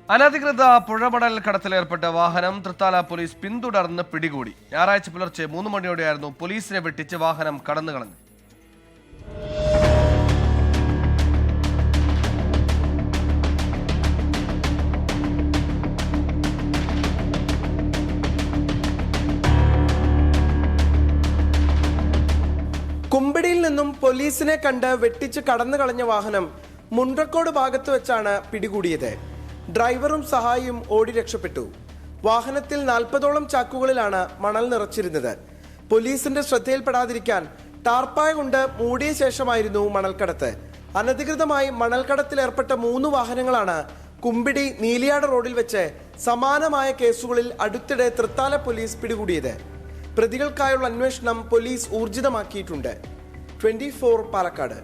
അനധികൃത പുഴമണൽ കടത്തിലേർപ്പെട്ട വാഹനം തൃത്താല പോലീസ് പിന്തുടർന്ന് പിടികൂടി. ഞായറാഴ്ച പുലർച്ചെ 3 മണിയോടെയായിരുന്നു പോലീസിനെ വെട്ടിച്ച് വാഹനം കടന്നുകളഞ്ഞത്. കുമ്പിടിയിൽ നിന്നും പോലീസിനെ കണ്ട് വെട്ടിച്ച് കടന്നു കളഞ്ഞ വാഹനം മുണ്ടക്കോട് ഭാഗത്ത് വെച്ചാണ് പിടികൂടിയത്. ഡ്രൈവറും സഹായിയും ഓടി രക്ഷപ്പെട്ടു. വാഹനത്തിൽ 40ഓളം ചാക്കുകളിലാണ് മണൽ നിറച്ചിരുന്നത്. പോലീസിന്റെ ശ്രദ്ധയിൽപ്പെടാതിരിക്കാൻ ടാർപ്പായ കൊണ്ട് മൂടിയ ശേഷമായിരുന്നു മണൽക്കടത്ത്. അനധികൃതമായി മണൽക്കടത്തിൽ ഏർപ്പെട്ട 3 വാഹനങ്ങളാണ് കുമ്പിടി നീലിയാട് റോഡിൽ വെച്ച് സമാനമായ കേസുകളിൽ അടുത്തിടെ തൃത്താല പോലീസ് പിടികൂടിയത്. പ്രതികൾക്കായുള്ള അന്വേഷണം പോലീസ് ഊർജിതമാക്കിയിട്ടുണ്ട്. 24 പാലക്കാട്.